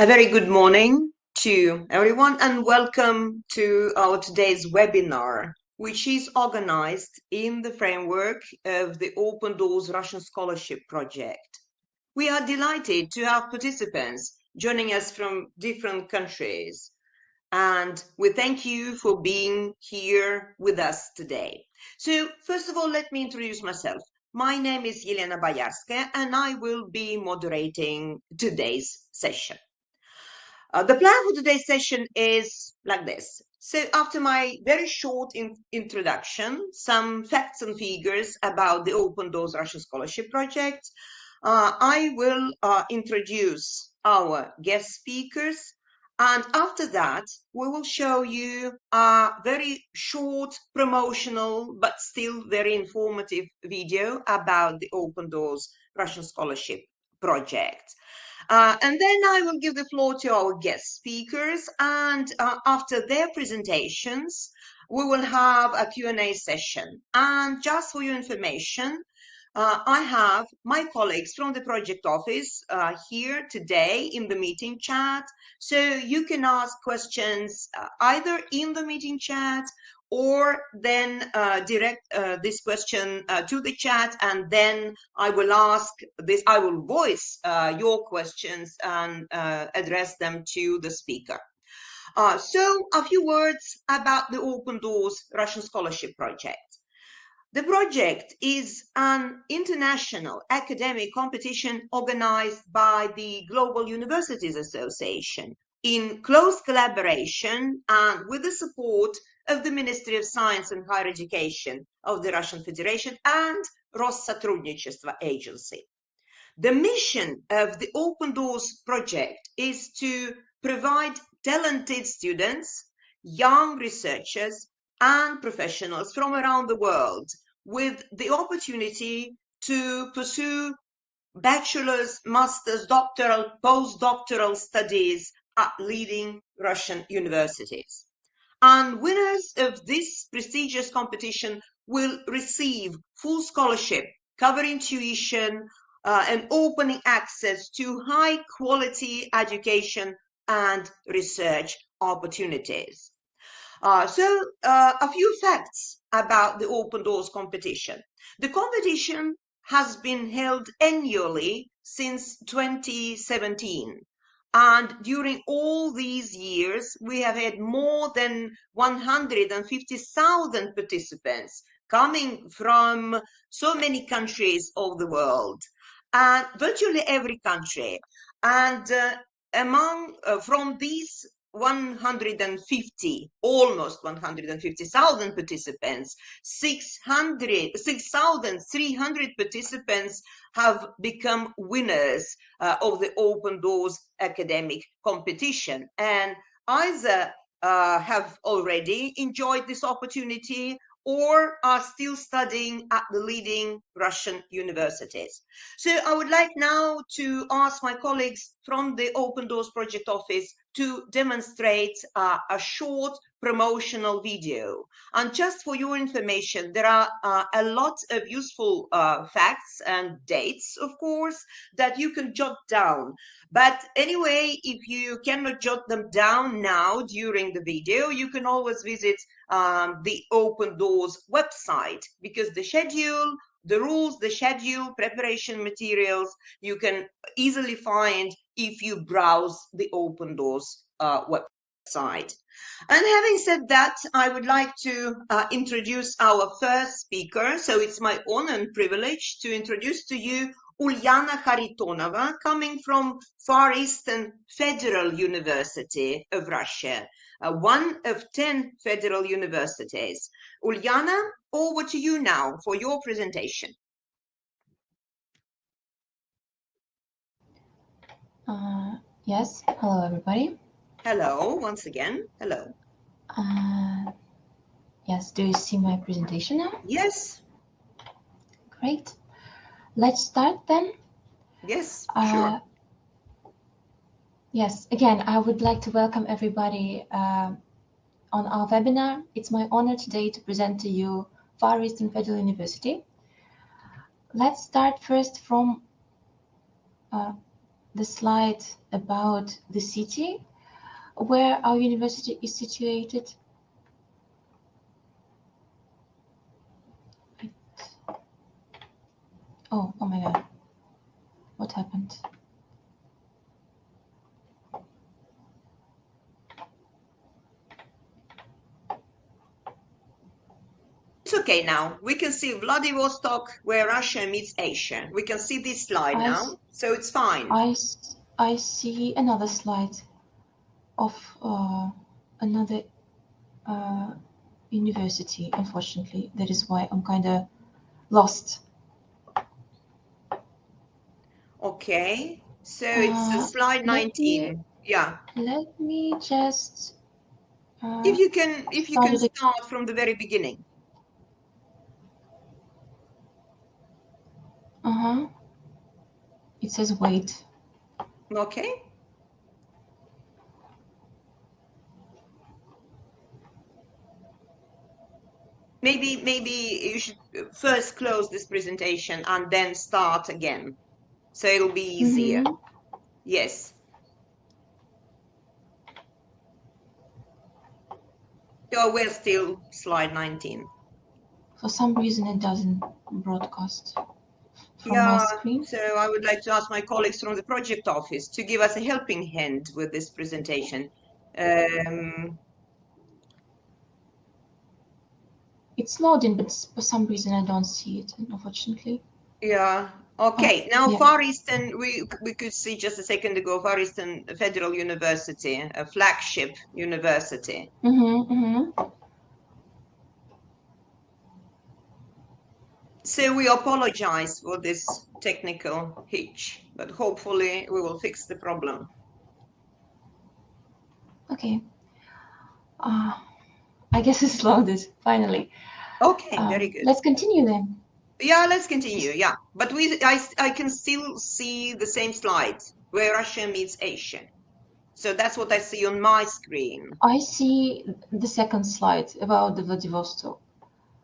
A very good morning to everyone and welcome to our today's webinar, which is organized in the framework of the Open Doors Russian Scholarship Project. We are delighted to have participants joining us from different countries, and we thank you for being here with us today. So first of all, let me introduce myself. My name is Elena Boyarskaya and I will be moderating today's session. The plan for today's session is like this. So after my very short introduction, some facts and figures about the Open Doors Russian Scholarship Project, I will introduce our guest speakers. And after that, we will show you a very short promotional, but still very informative video about the Open Doors Russian Scholarship Project. And then I will give the floor to our guest speakers, and after their presentations, we will have a Q&A session. And just for your information, I have my colleagues from the project office here today in the meeting chat, so you can ask questions either in the meeting chat or then direct this question to the chat, and then I will voice your questions and address them to the speaker. So a few words about the Open Doors Russian Scholarship Project. The project is an international academic competition organized by the Global Universities Association in close collaboration and with the support of the Ministry of Science and Higher Education of the Russian Federation and Россотрудничество Agency. The mission of the Open Doors project is to provide talented students, young researchers, and professionals from around the world with the opportunity to pursue bachelor's, master's, doctoral, postdoctoral studies at leading Russian universities. And winners of this prestigious competition will receive full scholarship, covering tuition, and opening access to high quality education and research opportunities. So a few facts about the Open Doors competition. The competition has been held annually since 2017. And during all these years, we have had more than 150,000 participants coming from so many countries of the world, and virtually every country. And from these almost 150,000 participants, 6,300 participants have become winners of the Open Doors academic competition, and either have already enjoyed this opportunity or are still studying at the leading Russian universities. So I would like now to ask my colleagues from the Open Doors Project Office to demonstrate a short promotional video. And just for your information, there are a lot of useful facts and dates, of course, that you can jot down. But anyway, if you cannot jot them down now during the video, you can always visit the Open Doors website, because the schedule, the rules, the schedule, preparation materials, you can easily find if you browse the Open Doors website. And having said that, I would like to introduce our first speaker. So it's my honor and privilege to introduce to you Ulyana Kharitonova, coming from Far Eastern Federal University of Russia, one of 10 federal universities. Ulyana, over to you now for your presentation. Yes, hello everybody. Hello, once again, hello. Yes, do you see my presentation now? Yes. Great. Let's start then. Yes, sure. Yes, again, I would like to welcome everybody on our webinar. It's my honor today to present to you Far Eastern Federal University. Let's start first from the the slide about the city where our university is situated. Oh my God, what happened? It's okay now. We can see Vladivostok, where Russia meets Asia. We can see this slide now, so it's fine. I see another slide of another university, unfortunately. That is why I'm kind of lost. Okay, so it's slide 19. Yeah. Let me just. If you can start from the very beginning. It says wait. Okay. Maybe you should first close this presentation and then start again, so it'll be easier. Yes. So we're still slide 19. For some reason, it doesn't broadcast from my screen. So I would like to ask my colleagues from the project office to give us a helping hand with this presentation. It's loading, but for some reason I don't see it, unfortunately. Yeah. Okay. Now, Far Eastern, we could see just a second ago, Far Eastern Federal University, a flagship university. So we apologize for this technical hitch, but hopefully we will fix the problem. Okay. I guess it's loaded, finally. Okay, very good. Let's continue then. Yeah, let's continue. Yeah, but I can still see the same slides where Russia meets Asia. So that's what I see on my screen. I see the second slide about the Vladivostok.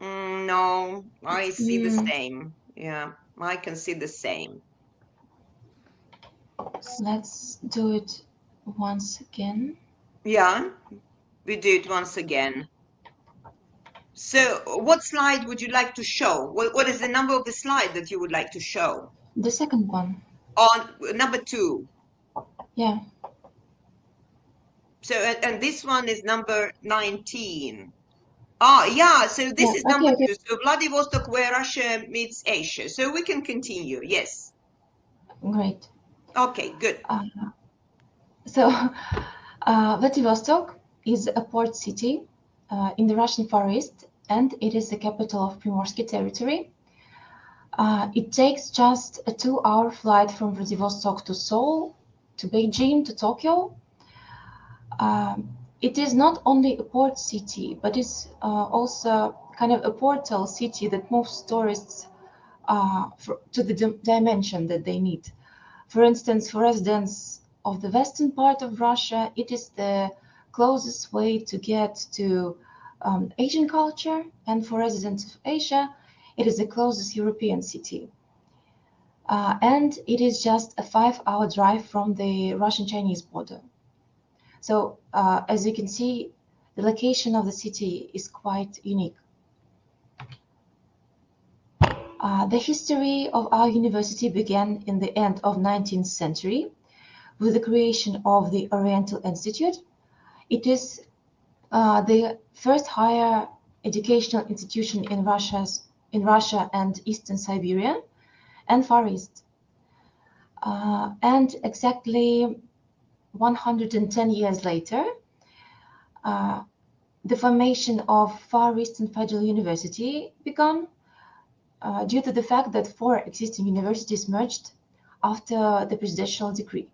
No, I see the same. Yeah, I can see the same. Let's do it once again. Yeah, we do it once again. So what slide would you like to show? What is the number of the slide that you would like to show? The second one. On number 2. Yeah. So, and this one is number 19. Ah, yeah, so this is number 2. So Vladivostok, where Russia meets Asia. So we can continue, yes. Great. Okay, good. So Vladivostok is a port city in the Russian Far East, and it is the capital of Primorsky territory. It takes just a 2-hour flight from Vladivostok to Seoul, to Beijing, to Tokyo. It is not only a port city, but it's also kind of a portal city that moves tourists to the dimension that they need. For instance, for residents of the western part of Russia, it is the closest way to get to Asian culture, and for residents of Asia, it is the closest European city. And it is just a 5-hour drive from the Russian-Chinese border. So as you can see, the location of the city is quite unique. The history of our university began in the end of 19th century with the creation of the Oriental Institute. It is the first higher educational institution in Russia and Eastern Siberia and Far East. And exactly 110 years later, the formation of Far Eastern Federal University began due to the fact that 4 existing universities merged after the presidential decree.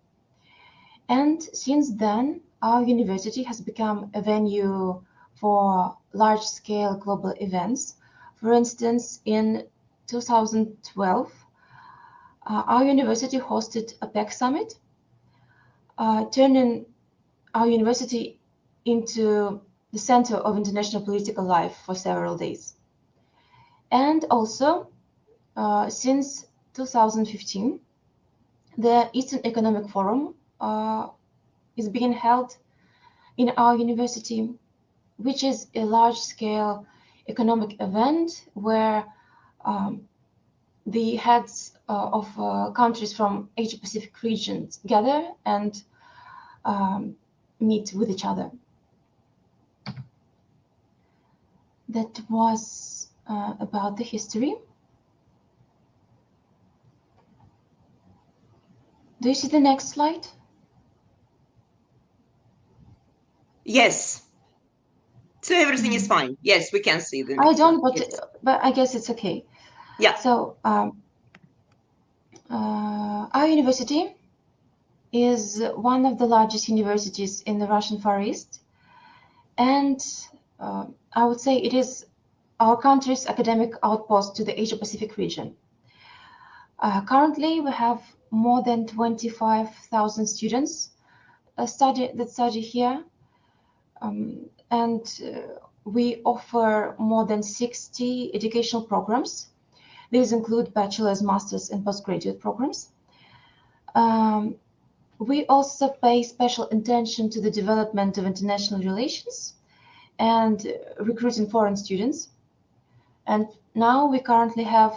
And since then, our university has become a venue for large-scale global events. For instance, in 2012, our university hosted a PEC summit, turning our university into the center of international political life for several days. And also, since 2015, The Eastern Economic Forum is being held in our university, which is a large-scale economic event where the heads of countries from Asia-Pacific regions gather and meet with each other. That was about the history. Do you see the next slide? Yes. So everything is fine. Yes, we can see the next I don't, slide. but Yes. but I guess it's okay. Yeah. So our university is one of the largest universities in the Russian Far East, and I would say it is our country's academic outpost to the Asia-Pacific region. Currently, we have more than 25,000 students that study here, and we offer more than 60 educational programs. These include bachelor's, master's, and postgraduate programs. We also pay special attention to the development of international relations and recruiting foreign students. And now we currently have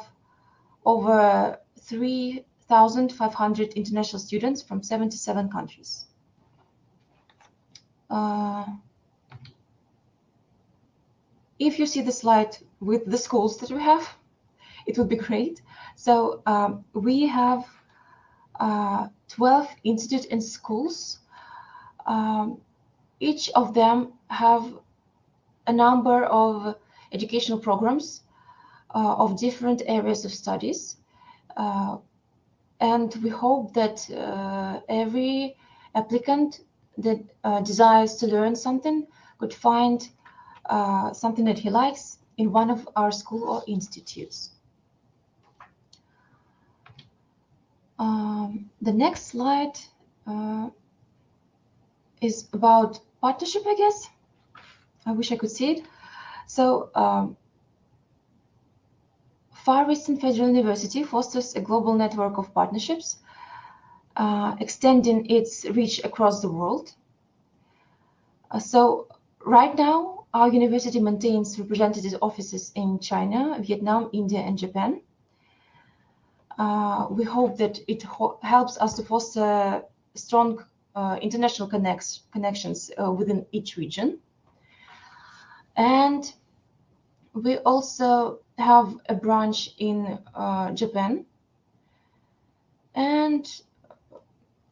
over 3,500 international students from 77 countries. If you see the slide with the schools that we have, it would be great. So we have 12 institutes and schools. Each of them have a number of educational programs of different areas of studies. And we hope that every applicant that desires to learn something could find something that he likes in one of our school or institutes. The next slide is about partnership, I guess. I wish I could see it. So Far Eastern Federal University fosters a global network of partnerships, extending its reach across the world. So right now, our university maintains representative offices in China, Vietnam, India, and Japan. We hope that it helps us to foster strong international connections within each region. And we also have a branch in Japan. And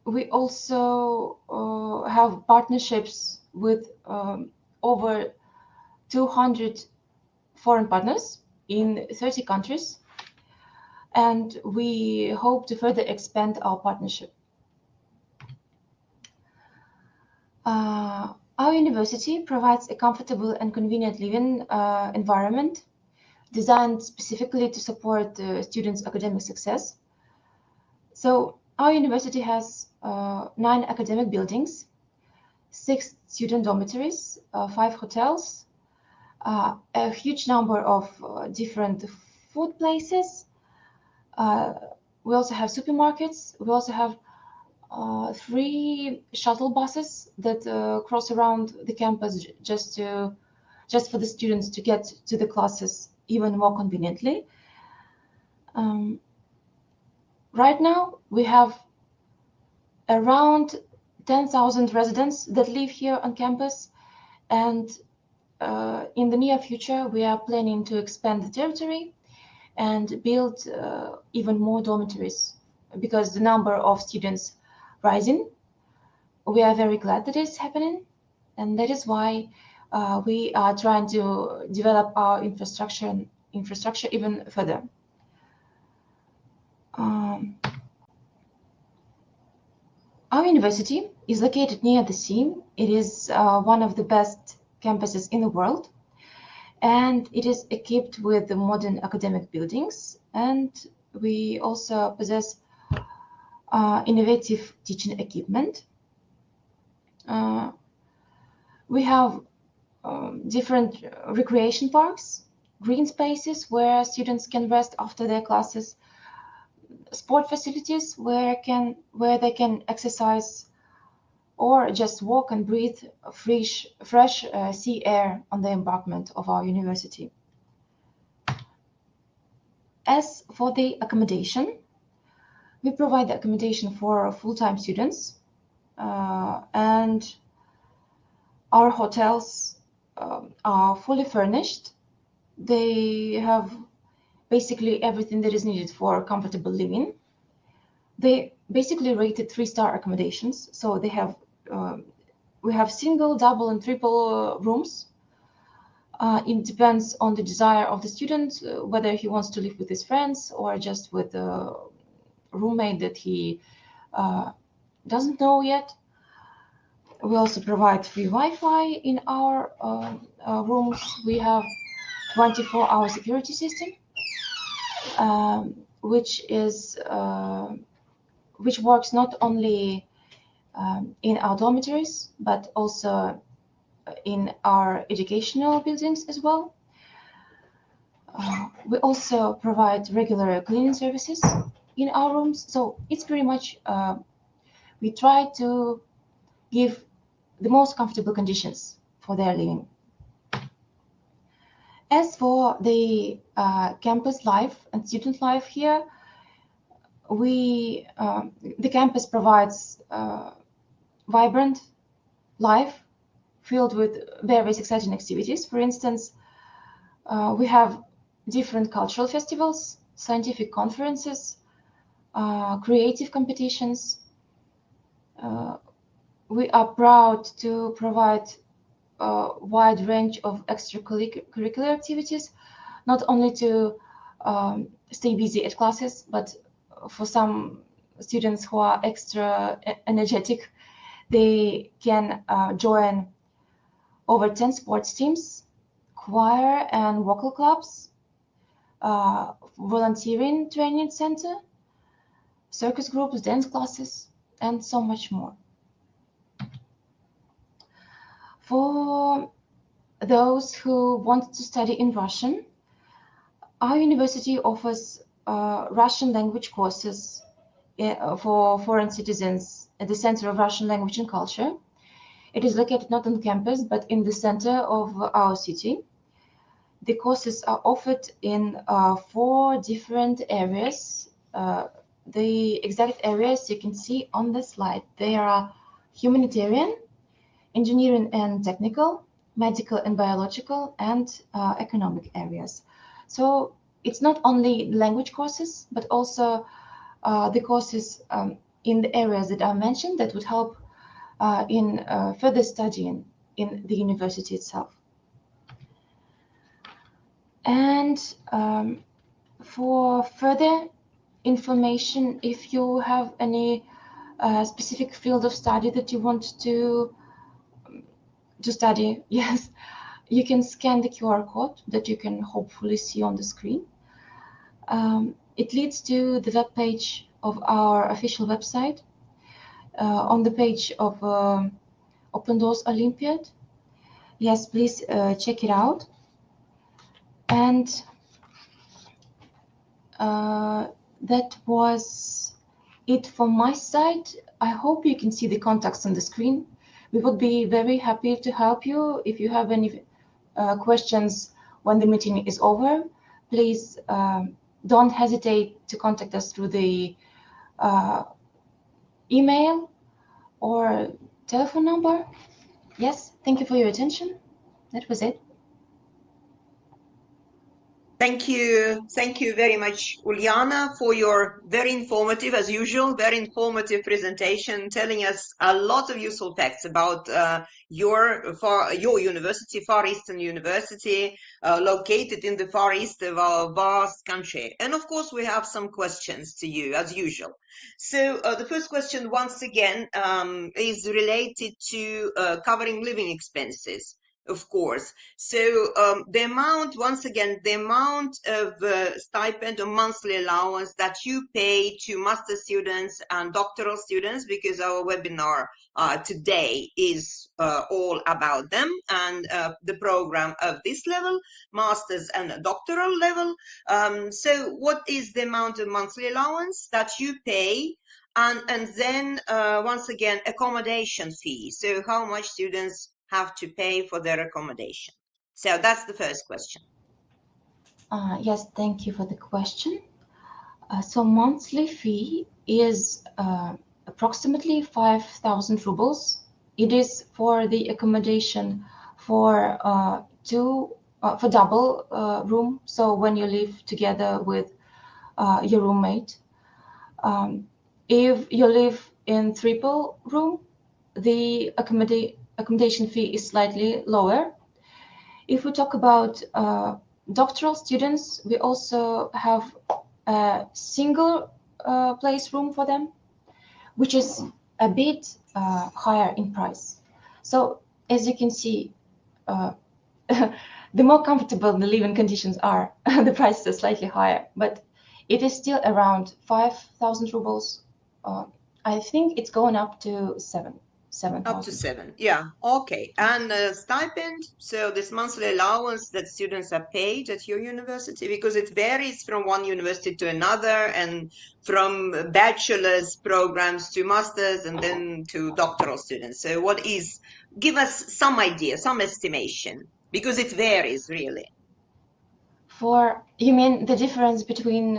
we also have partnerships with over 200 foreign partners in 30 countries. And we hope to further expand our partnership. Our university provides a comfortable and convenient living environment designed specifically to support students' academic success. So our university has 9 academic buildings, 6 student dormitories, 5 hotels, a huge number of different food places. We also have supermarkets. We also have 3 shuttle buses that cross around the campus just for the students to get to the classes even more conveniently. Right now, we have around 10,000 residents that live here on campus, and in the near future, we are planning to expand the territory and build even more dormitories because the number of students rising. We are very glad that it's happening, and that is why we are trying to develop our infrastructure even further. Our university is located near the sea. It is one of the best campuses in the world, and it is equipped with modern academic buildings, and we also possess innovative teaching equipment. We have different recreation parks, green spaces where students can rest after their classes. sport facilities where they can exercise or just walk and breathe fresh sea air on the embankment of our university. As for the accommodation, we provide the accommodation for full-time students, and our hotels are fully furnished. They have basically everything that is needed for comfortable living. They basically rated 3-star accommodations, so they have we have single, double, and triple rooms. It depends on the desire of the student, whether he wants to live with his friends or just with a roommate that he doesn't know yet. We also provide free Wi-Fi in our rooms. We have 24-hour security system, which works not only in our dormitories but also in our educational buildings as well. We also provide regular cleaning services in our rooms, so it's pretty much we try to give the most comfortable conditions for their living. As for the campus life and student life here, the campus provides vibrant life filled with various exciting activities. For instance, we have different cultural festivals, scientific conferences, creative competitions. We are proud to provide a wide range of extracurricular activities, not only to stay busy at classes, but for some students who are extra energetic, they can join over 10 sports teams, choir and vocal clubs, volunteering training center, circus groups, dance classes, and so much more. For those who want to study in Russian, our university offers Russian language courses for foreign citizens at the Center of Russian Language and Culture. It is located not on campus, but in the center of our city. The courses are offered in 4 different areas. The exact areas you can see on the slide. They are humanitarian, engineering and technical, medical and biological, and economic areas. So it's not only language courses, but also the courses in the areas that I mentioned that would help in further studying in the university itself. And for further information, if you have any specific field of study that you want to study, yes, you can scan the QR code that you can hopefully see on the screen. It leads to the web page of our official website. On the page of Open Doors Olympiad. Yes, please check it out. And that was it from my side. I hope you can see the contacts on the screen. We would be very happy to help you. If you have any questions when the meeting is over, please don't hesitate to contact us through the email or telephone number. Yes, thank you for your attention. That was it. Thank you very much, Uliana, for your very informative, as usual, very informative presentation, telling us a lot of useful facts about your university, Far Eastern University, located in the far east of our vast country. And of course, we have some questions to you, as usual. So the first question, once again, is related to covering living expenses. Of course. So the amount, once again, the amount of stipend or monthly allowance that you pay to master students and doctoral students, because our webinar today is all about them and the program of this level, master's and doctoral level. So what is the amount of monthly allowance that you pay? And then once again, accommodation fee. So how much students have to pay for their accommodation? So that's the first question. Yes, thank you for the question. So monthly fee is approximately 5,000 rubles. It is for the accommodation for for double room. So when you live together with your roommate, if you live in triple room, the accommodation fee is slightly lower. If we talk about doctoral students, we also have a single place room for them, which is a bit higher in price. So as you can see, the more comfortable the living conditions are, the prices are slightly higher, but it is still around 5,000 rubles. I think it's going up to 7,000. Up to 7, yeah, okay. And stipend, so this monthly allowance that students are paid at your university, because it varies from one university to another and from bachelor's programs to masters and then to doctoral students. So what is, give us some idea, some estimation, because it varies really. For, you mean the difference between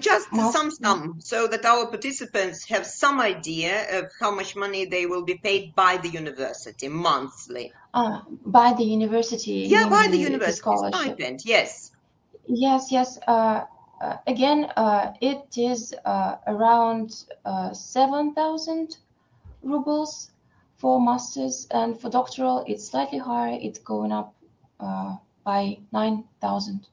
Just some, so that our participants have some idea of how much money they will be paid by the university monthly. By the university? Yeah, by the The university scholarship. stipend, yes. Yes. Again, it is around 7,000 rubles for masters, and for doctoral, it's slightly higher. It's going up by 9,000.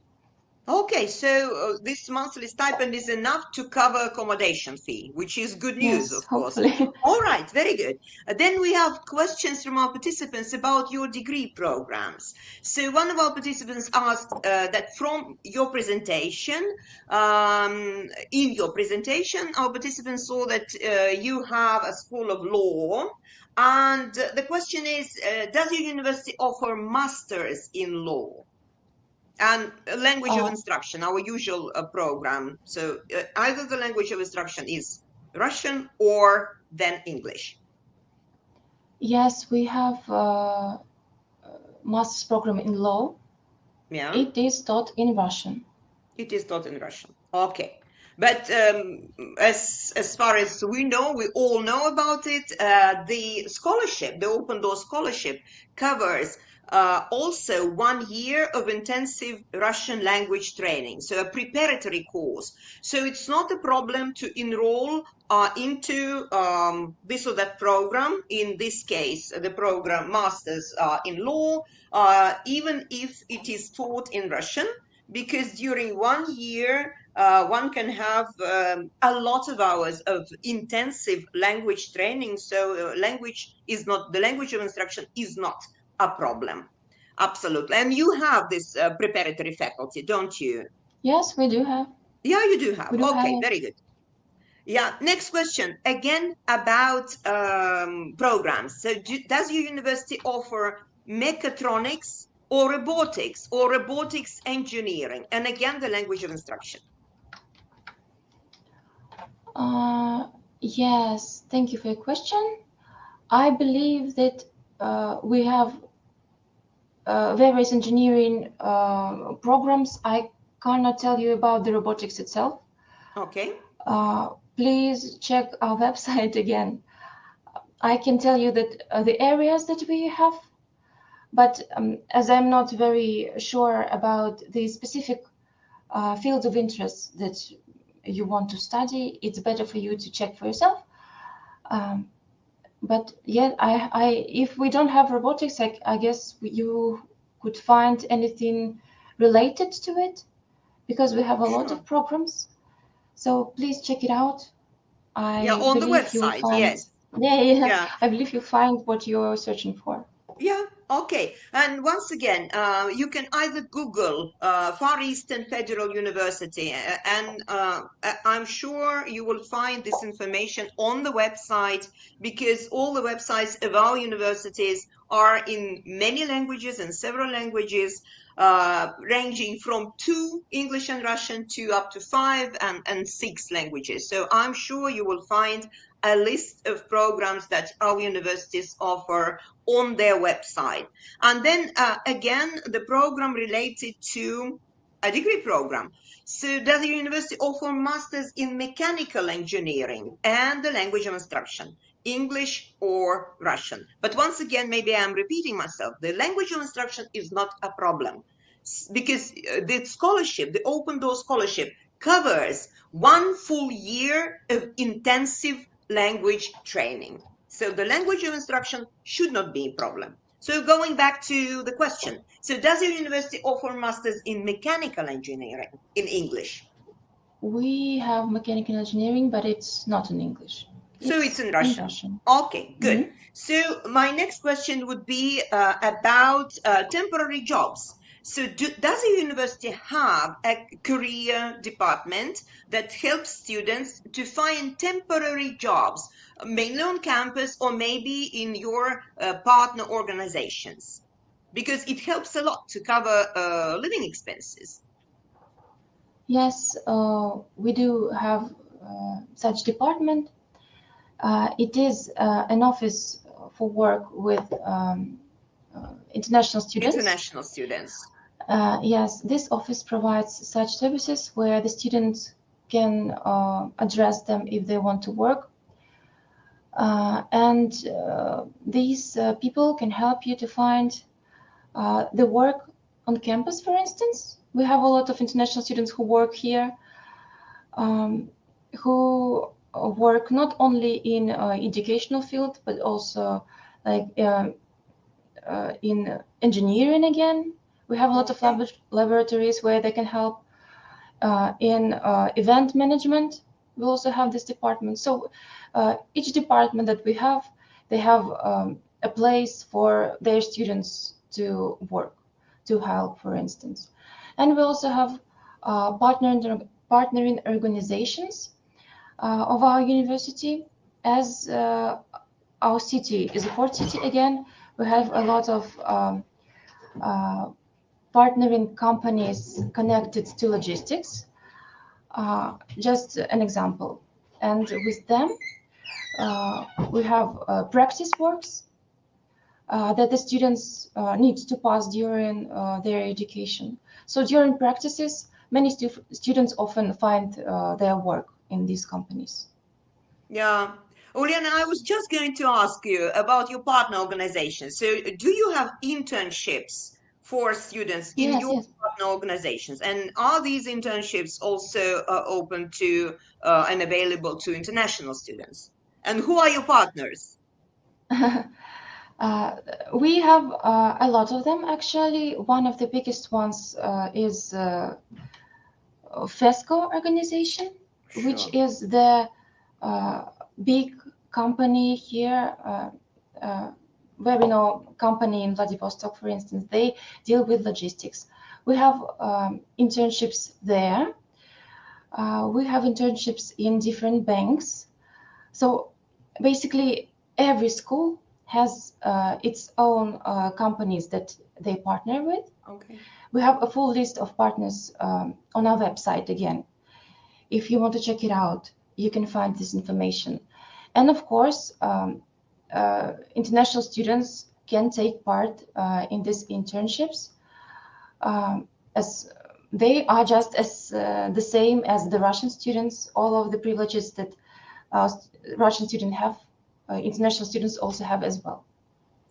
Okay, so this monthly stipend is enough to cover accommodation fee, which is good news, Yes, of course. hopefully. All right, very good. Then we have questions from our participants about your degree programs. So one of our participants asked that from your presentation, in your presentation, our participants saw that you have a School of Law. And the question is, does your university offer masters in law? And language of instruction, our usual program. So either the language of instruction is Russian or then English. Yes, we have a master's program in law. Yeah. It is taught in Russian. It is taught in Russian. Okay. But as far as we know, we all know about it, the scholarship, the Open Door Scholarship, covers also 1 year of intensive Russian language training, so a preparatory course. So it's not a problem to enroll into this or that program. In this case, the program Masters in Law, even if it is taught in Russian, because during 1 year, one can have a lot of hours of intensive language training. So the language of instruction is not a problem. Absolutely. And you have this preparatory faculty, don't you? Yes, we do have. Yeah, you do have. We do Okay, have. very good. Yeah, next question. Again, about programs. So does your university offer mechatronics or robotics engineering? And again, the language of instruction. Yes, thank you for your question. I believe that we have various engineering programs. I cannot tell you about the robotics itself. Okay. Please check our website again. I can tell you that the areas that we have, but as I'm not very sure about the specific fields of interest that you want to study, it's better for you to check for yourself. But yeah, if we don't have robotics, I guess you could find anything related to it, because we have a lot of programs. So please check it out. Yeah, on the website, yes. Yeah. I believe you'll find what you're searching for. Yeah, Okay, and once again, you can either Google Far Eastern Federal University, and I'm sure you will find this information on the website, because all the websites of our universities are in many languages and several languages, ranging from 2 English and Russian to up to 5 and 6 languages. So I'm sure you will find a list of programs that our universities offer on their website. And then again, the program related to a degree program. So does the university offer masters in mechanical engineering and the language of instruction, English or Russian? But once again, maybe I'm repeating myself. The language of instruction is not a problem, because the scholarship, the Open Door Scholarship, covers 1 full year of intensive language training. So the language of instruction should not be a problem. So going back to the question, so does your university offer masters in mechanical engineering in English? We have mechanical engineering, but it's not in English. So it's in Russian. Okay, good. Mm-hmm. So my next question would be about temporary jobs. So does the university have a career department that helps students to find temporary jobs, mainly on campus or maybe in your partner organizations? Because it helps a lot to cover living expenses. Yes, we do have such department. It is an office for work with international students. International students. Yes, this office provides such services where the students can address them if they want to work. And these people can help you to find the work on campus, for instance. We have a lot of international students who work here, who work not only in educational field, but also like in engineering again. We have a lot of laboratories where they can help in event management. We also have this department. So each department that we have, they have a place for their students to work, to help, for instance. And we also have partnering organizations of our university. As our city is a port city again, we have a lot of partnering companies connected to logistics. Just an example. And with them, we have practice works that the students need to pass during their education. So during practices, many students often find their work in these companies. Yeah. Uliana, I was just going to ask you about your partner organization. So do you have internships for students in your partner organizations? And are these internships also open to and available to international students? And who are your partners? We have a lot of them, actually. One of the biggest ones is FESCO organization, which is the big company here, webinar company in Vladivostok, for instance. They deal with logistics. We have internships there. We have internships in different banks. So basically, every school has its own companies that they partner with. Okay. We have a full list of partners on our website again. If you want to check it out, you can find this information. And of course, international students can take part in these internships, as they are just as the same as the Russian students. All of the privileges that Russian students have, international students also have as well.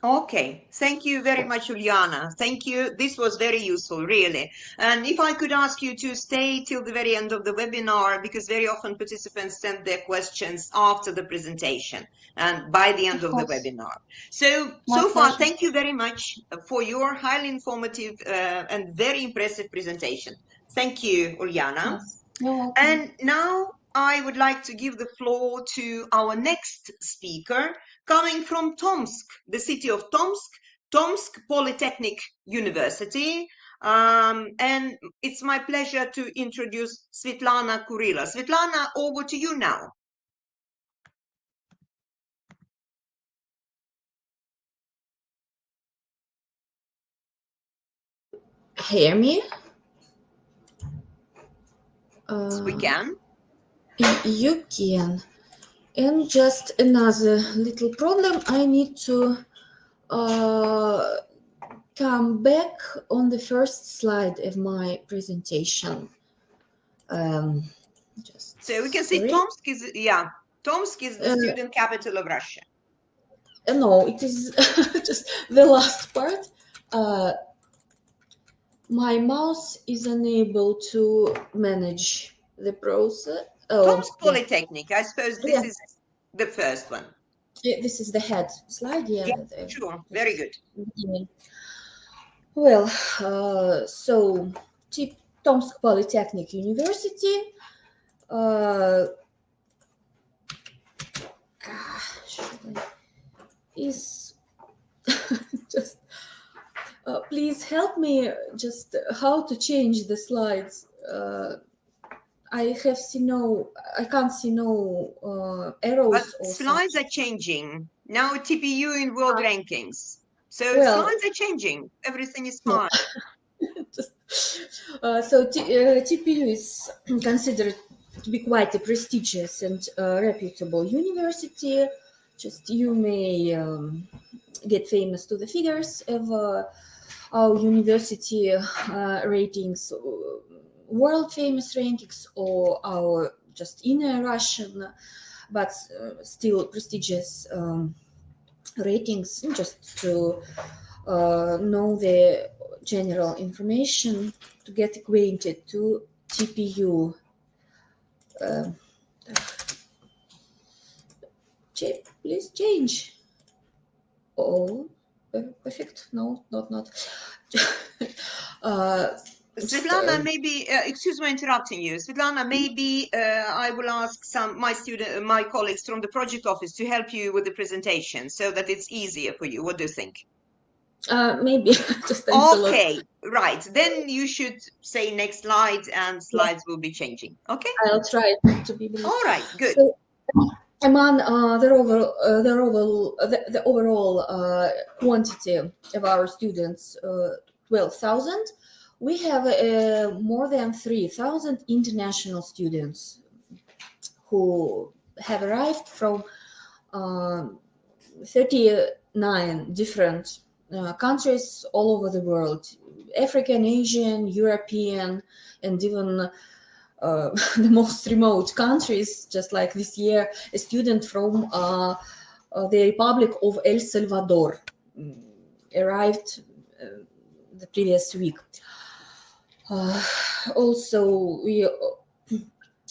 Okay, thank you very much, Uliana. Thank you. This was very useful, really. And if I could ask you to stay till the very end of the webinar, because very often participants send their questions after the presentation and by the end of the webinar. So far, thank you very much for your highly informative and very impressive presentation. Thank you, Uliana. Yes, you're welcome. And now I would like to give the floor to our next speaker, coming from Tomsk, the city of Tomsk, Tomsk Polytechnic University. And it's my pleasure to introduce Svetlana Kurila. Svetlana, over to you now. Hear me? We can. You can. And just another little problem. I need to come back on the first slide of my presentation. So we can see Tomsk is, yeah, Tomsk is the student capital of Russia. No, it is just the last part. My mouse is unable to manage the process. Tomsk Polytechnic, I suppose this is the first one. Yeah, this is the head slide, yeah. Sure, very good. Yeah. Well, so Tomsk Polytechnic University is just please help me just how to change the slides. I can't see no arrows. But slides are changing now. TPU in world rankings, so slides are changing. Everything is fine. So TPU is considered to be quite a prestigious and reputable university. Just you may get famous to the figures of our university ratings, world famous rankings, or our just inner Russian, but still prestigious ratings, just to know the general information, to get acquainted to TPU. Please change. Oh, perfect. No, not. Svetlana, maybe, excuse me interrupting you. Svetlana, maybe I will ask my colleagues from the project office to help you with the presentation so that it's easier for you. What do you think? Maybe. Just okay, right. Then you should say next slide, and slides will be changing. Okay. I'll try to be. All right. Good. So, among the overall quantity of our students, 12,000, we have more than 3,000 international students who have arrived from 39 different countries all over the world: African, Asian, European, and even the most remote countries. Just like this year, a student from the Republic of El Salvador arrived the previous week. Also, we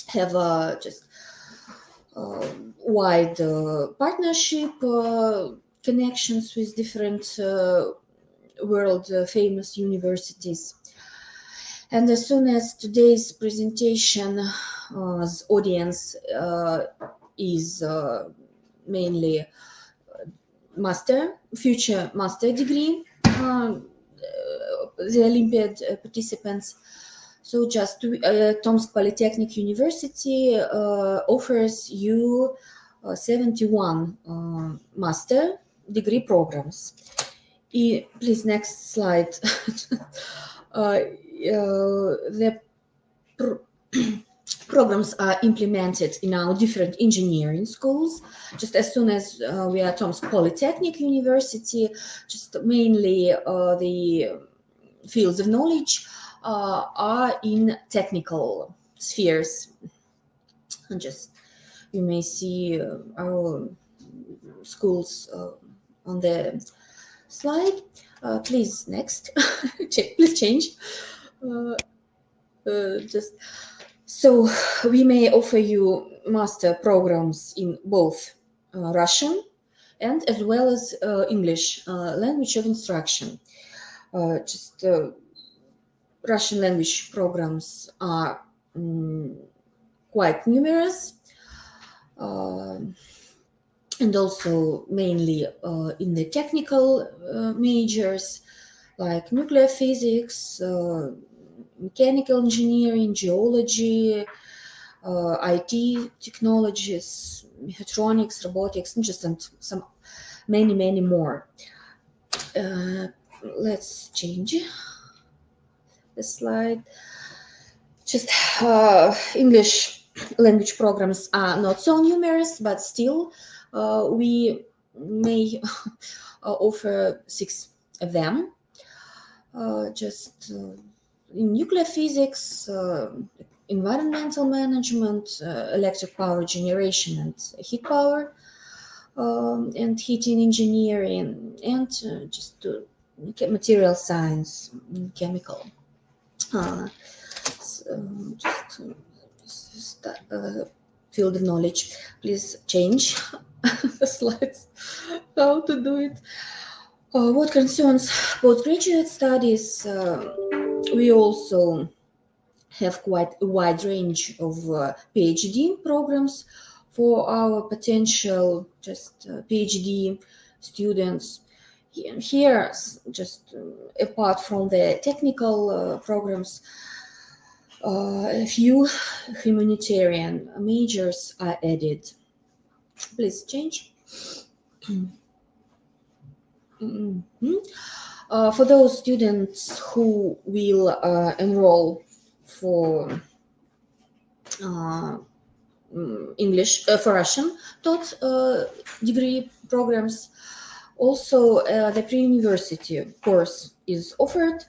have just wide partnership connections with different world famous universities. And as soon as today's presentation's audience is mainly future master degree, the Olympiad participants. So just Tomsk Polytechnic University offers you 71 master degree programs. Please, next slide. The programs are implemented in our different engineering schools. Just as soon as we are Tomsk Polytechnic University, just mainly the fields of knowledge are in technical spheres. And just you may see our schools on the slide. Please, next. Please change. Just so we may offer you master programs in both Russian and as well as English language of instruction. Just Russian language programs are quite numerous. and also mainly in the technical majors like nuclear physics, mechanical engineering, geology, IT technologies, mechatronics, robotics, and just some many more. Let's change the slide. Just English language programs are not so numerous, but still we may offer 6 of them. In nuclear physics, environmental management, electric power generation and heat power, and heating engineering, and material science, chemical. Field of knowledge. Please change the slides. How to do it? What concerns postgraduate studies, we also have quite a wide range of PhD programs for our potential PhD students. Here, just apart from the technical programs, a few humanitarian majors are added. Please change. For those students who will enroll for English for Russian taught degree programs, also the pre-university course is offered.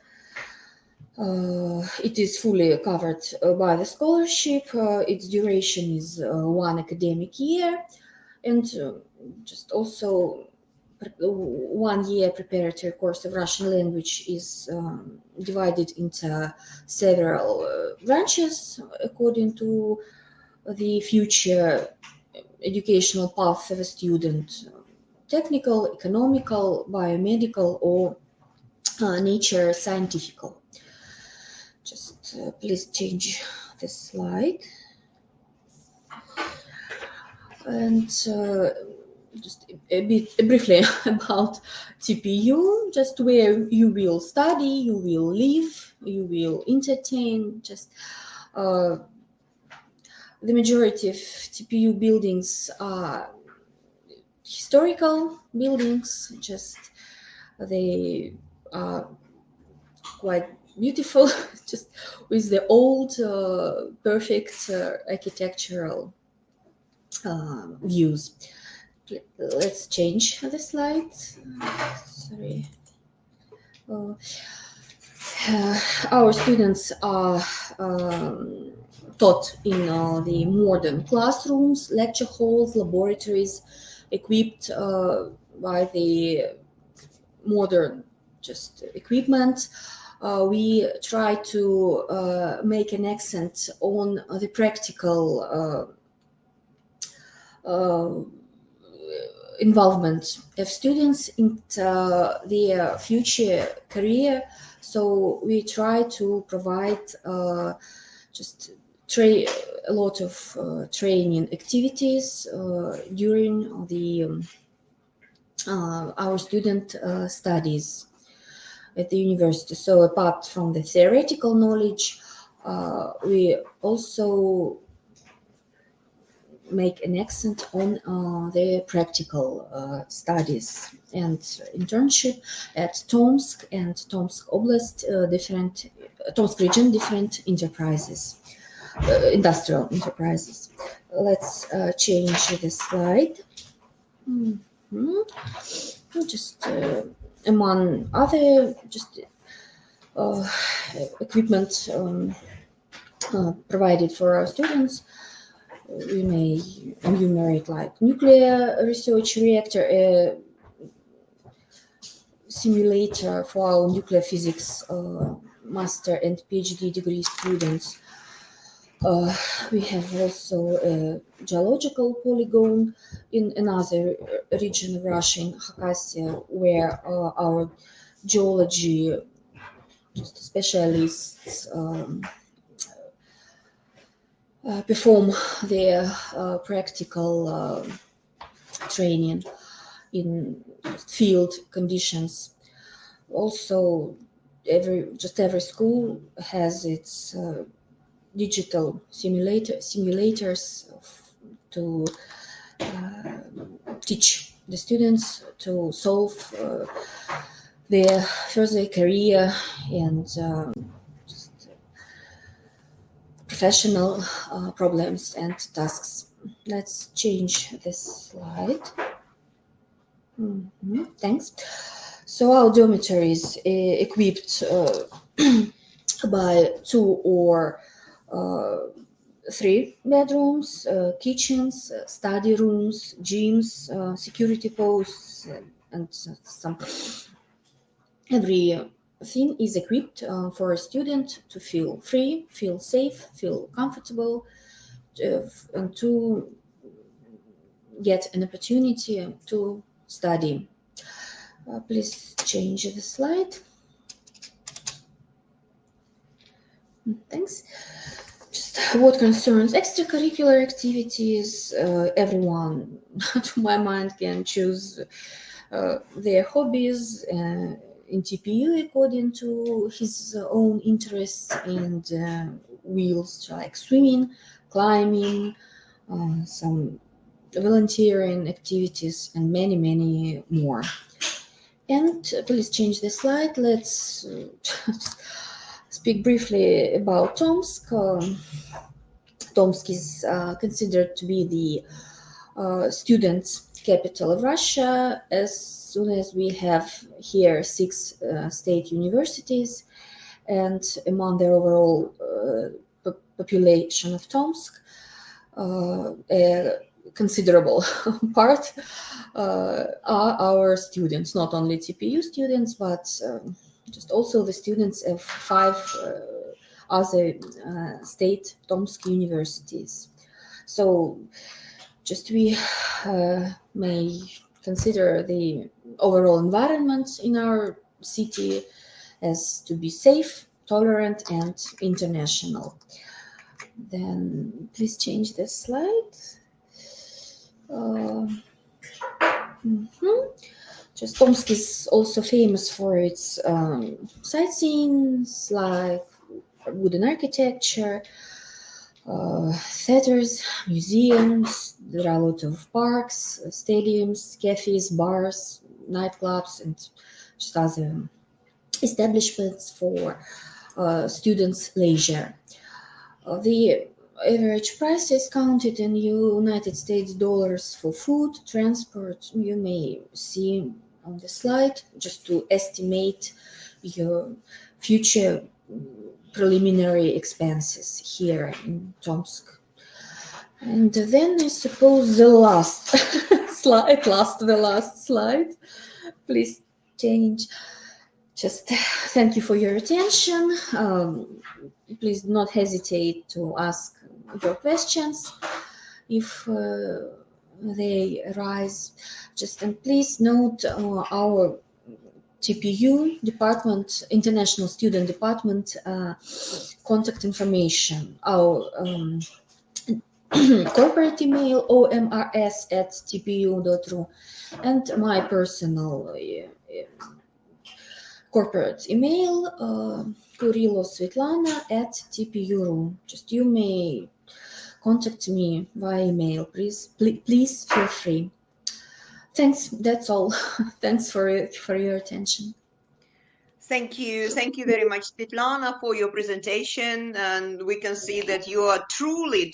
It is fully covered by the scholarship. Its duration is 1 academic year, and just also 1 year preparatory course of Russian language is divided into several branches according to the future educational path of a student: technical, economical, biomedical, or nature scientifical. Just please change the slide. And just briefly about TPU, just where you will study, you will live, you will entertain. Just the majority of TPU buildings are historical buildings. Just they are quite beautiful, just with the old perfect architectural views. Let's change the slide. Sorry. Our students are taught in the modern classrooms, lecture halls, laboratories, equipped by the modern equipment. We try to make an accent on the practical involvement of students in their future career. So we try to provide a lot of training activities during the our student studies at the university. So apart from the theoretical knowledge, we also make an accent on the practical studies and internship at Tomsk and Tomsk Oblast, Tomsk region, different enterprises, industrial enterprises. Let's change the slide. Just among other equipment provided for our students, we may enumerate like nuclear research reactor, simulator for our nuclear physics master and PhD degree students. We have also a geological polygon in another region of Russia, in Khakassia, where our geology specialists perform their practical training in field conditions. Also, every school has its digital simulators to teach the students to solve their further career and just professional problems and tasks. Let's change this slide. Thanks. So our dormitory is equipped by 2 or 3 bedrooms, kitchens, study rooms, gyms, security posts, and some. Everything is equipped for a student to feel free, feel safe, feel comfortable, and to get an opportunity to study. Please change the slide. Thanks. Just what concerns extracurricular activities, everyone, to my mind, can choose their hobbies in TPU according to his own interests and wheels like swimming, climbing, some volunteering activities, and many, many more. And please change the slide. Let's speak briefly about Tomsk. Tomsk is considered to be the students' capital of Russia, as soon as we have here 6 state universities, and among the overall population of Tomsk, a considerable part are our students, not only TPU students, but just also the students of 5 other state Tomsk universities. So just we may consider the overall environment in our city as to be safe, tolerant, and international. Then please change the slide. Just Tomsk is also famous for its sightseeing, like wooden architecture, theaters, museums. There are a lot of parks, stadiums, cafes, bars, nightclubs, and just other establishments for students' leisure. The average price is counted in United States dollars for food, transport. You may see on the slide just to estimate your future preliminary expenses here in Tomsk. And then I suppose the last slide. Please change. Just thank you for your attention. Please do not hesitate to ask your questions if they arise. And please note our TPU department, International Student Department, contact information. Our corporate email omrs@tpu.ru, and my personal corporate email Kurilo Svetlana@tpu.ru. Just you may contact me via email. Please feel free. Thanks. That's all. Thanks for your attention. Thank you very much, Svetlana, for your presentation. And we can see that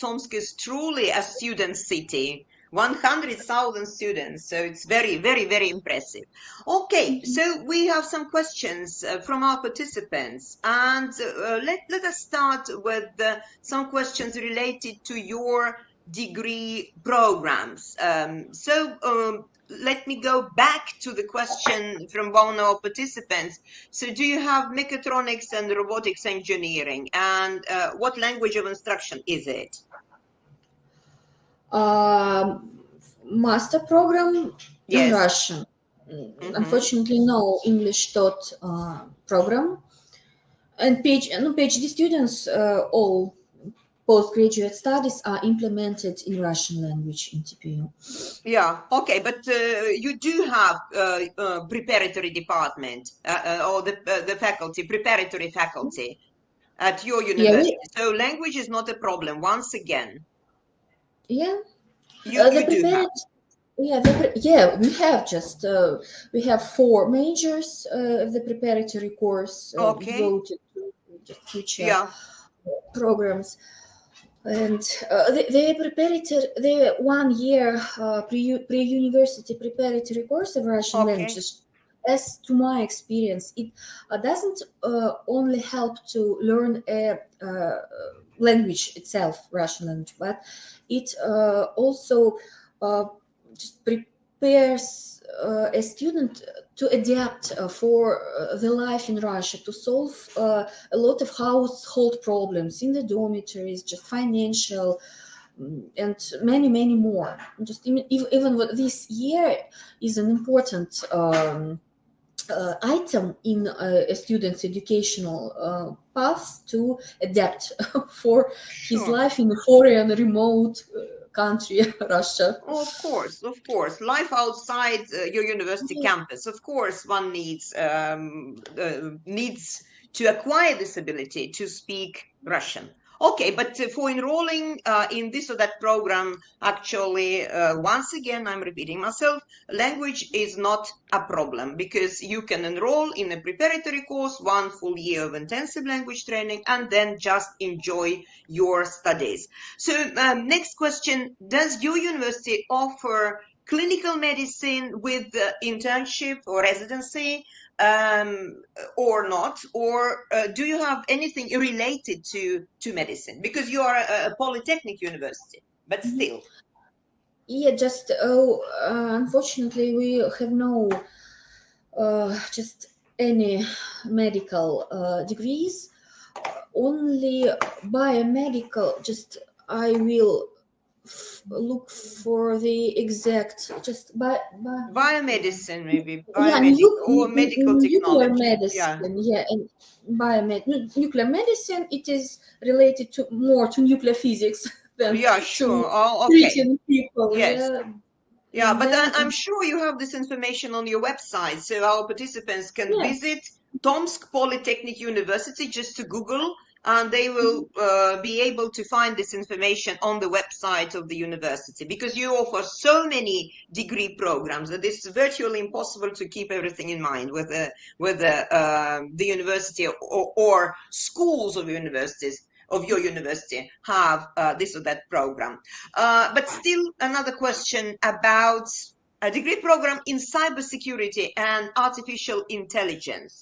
Tomsk is truly a student city. 100,000 students, so it's very, very, very impressive. Okay, so we have some questions from our participants, and let us start with some questions related to your degree programs. Let me go back to the question from one of our participants. So do you have mechatronics and robotics engineering, and what language of instruction is it? Master program in Russian. Unfortunately, no English taught program. And PhD students all postgraduate studies are implemented in Russian language in TPU. Yeah, okay, but you do have preparatory department or the faculty, preparatory faculty at your Yeah, university. So language is not a problem. Once again, yeah. you The do have. Yeah, we have just we have 4 majors of the preparatory course Okay. devoted to just future Yeah. programs, and the 1 year pre-university preparatory course of Russian Okay. language. As to my experience, it doesn't only help to learn a language itself, Russian language, but it also just prepares a student to adapt for the life in Russia, to solve a lot of household problems in the dormitories, just financial, and many more. Just even what this year is an important item in a student's educational path to adapt for his Sure. life in a foreign, remote country, Russia. Of course, of course. Life outside your university campus. Of course, one needs to acquire this ability to speak Russian. Okay, but for enrolling in this or that program, actually, once again, I'm repeating myself, language is not a problem because you can enroll in a preparatory course, 1 full year of intensive language training, and then just enjoy your studies. So next question, does your university offer clinical medicine with internship or residency or not? Or do you have anything related to medicine? Because you are a Polytechnic university, but still. Yeah, just unfortunately we have no just any medical degrees, only biomedical. Just I will look for the exact just Biomedicine, maybe yeah, or medical nuclear technology. medicine, yeah, and nuclear medicine. It is related to more to nuclear physics than Yeah, sure. to Oh, okay. treating people. Yes. Yeah, Yeah, but then, I'm sure you have this information on your website, so our participants can yeah. visit Tomsk Polytechnic University, just to Google, and they will be able to find this information on the website of the university, because you offer so many degree programs that it's virtually impossible to keep everything in mind with the university or schools of universities of your university have this or that program. But still another question about a degree program in cybersecurity and artificial intelligence.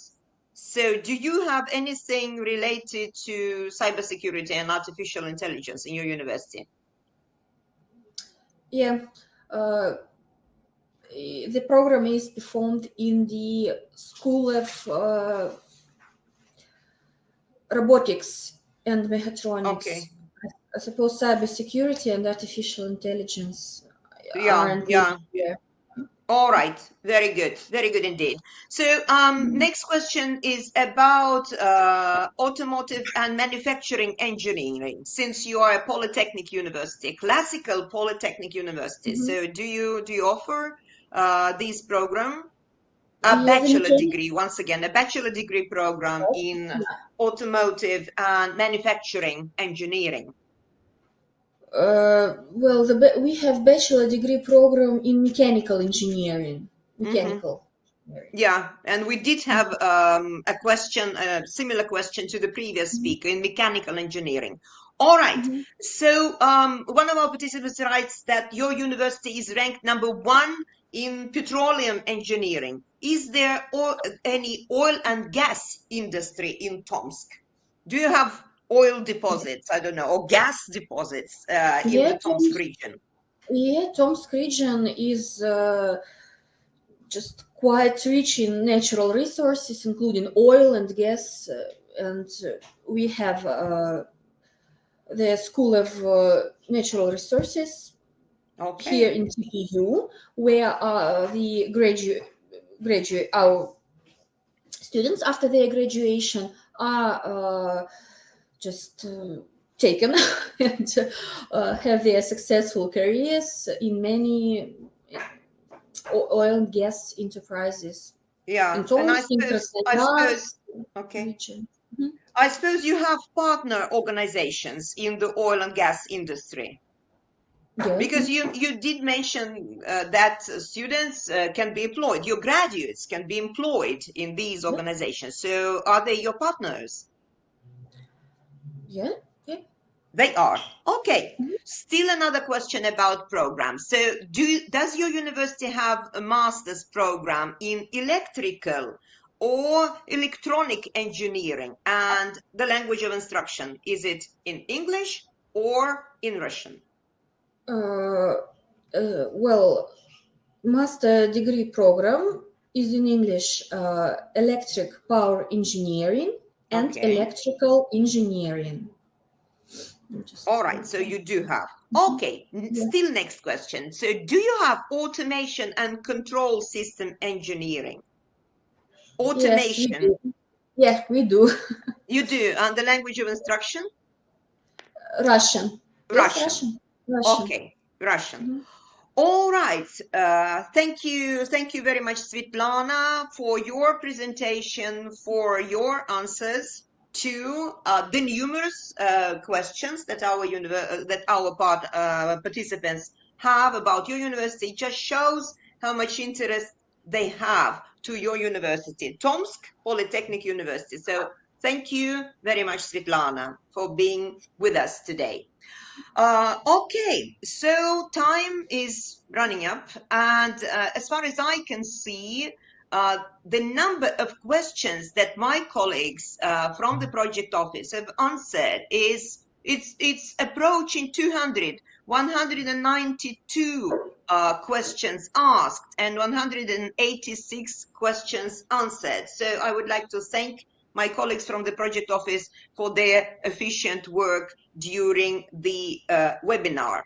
So do you have anything related to cybersecurity and artificial intelligence in your university? Yeah, the program is performed in the School of Robotics and Mechatronics. Okay. I suppose cybersecurity and artificial intelligence are Yeah, yeah. yeah. All right, very good indeed. So next question is about automotive and manufacturing engineering. Since you are a Polytechnic university, classical Polytechnic university, so do you offer this program? A bachelor degree, once again, a bachelor degree program in automotive and manufacturing engineering. Well, we have bachelor degree program in mechanical engineering. Yeah, and we did have a question, a similar question to the previous speaker in mechanical engineering. All right, so one of our participants writes that your university is ranked #1 in petroleum engineering. Is there any oil and gas industry in Tomsk? Do you have oil deposits, I don't know, or gas deposits in the Tomsk region? Yeah, Tomsk region is just quite rich in natural resources, including oil and gas, and we have the School of Natural Resources here in TPU, where the graduate our students after their graduation are just taken and have their successful careers in many oil and gas enterprises. Yeah, in and Tomsk, in okay. region. Mhm. I suppose you have partner organizations in the oil and gas industry. Yes. Because you did mention that students can be employed, your graduates can be employed in these organizations. So are they your partners? Yeah. They are. Okay. Mhm. Still another question about programs. So does your university have a master's program in electrical or electronic engineering? And the language of instruction, is it in English or in Russian? Well, master degree program is in English, electric power engineering and Okay. electrical engineering. All right, so you do have. Okay, still next question. So do you have automation and control system engineering? Automation. Yes, we do. Yeah, we do. You do. And the language of instruction? Russian. Yes, Russian. Russian. Okay, Russian. Mhm. All right. Thank you. Thank you very much, Svetlana, for your presentation, for your answers to the numerous questions that our participants have about your university. It just shows how much interest they have to your university, Tomsk Polytechnic University. So thank you very much, Svetlana, for being with us today. Okay, so time is running up, and as far as I can see, the number of questions that my colleagues from the project office have answered is it's approaching 200, 192 questions asked and 186 questions answered. So I would like to thank my colleagues from the project office for their efficient work during the webinar.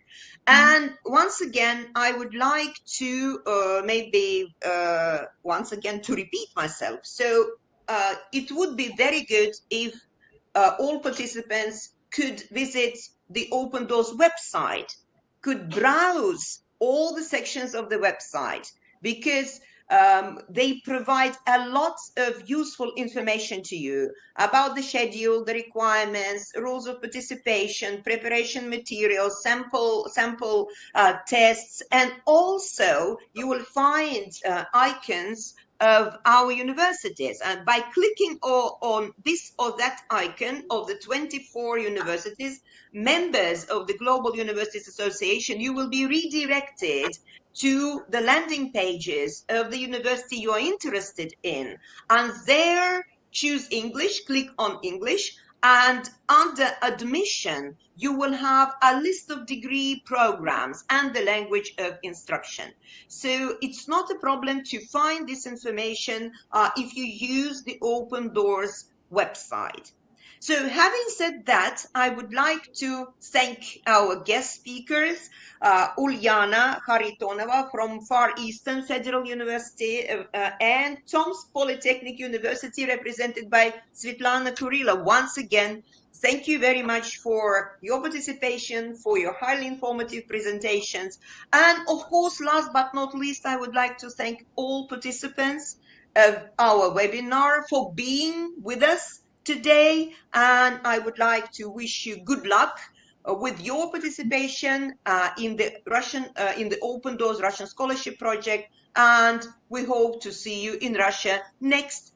And once again, I would like to once again to repeat myself. So it would be very good if all participants could visit the Open Doors website, could browse all the sections of the website, because they provide a lot of useful information to you about the schedule, the requirements, rules of participation, preparation materials, sample tests, and also you will find icons of our universities. And by clicking on this or that icon of the 24 universities, members of the Global Universities Association, you will be redirected to the landing pages of the university you are interested in. And there, choose English, click on English, and under admission, you will have a list of degree programs and the language of instruction. So it's not a problem to find this information if you use the Open Doors website. So having said that, I would like to thank our guest speakers, Ulyana Kharitonova from Far Eastern Federal University and Tomsk Polytechnic University, represented by Svetlana Kurila. Once again, thank you very much for your participation, for your highly informative presentations. And of course, last but not least, I would like to thank all participants of our webinar for being with us today, and I would like to wish you good luck with your participation in the Open Doors Russian Scholarship Project, and we hope to see you in Russia next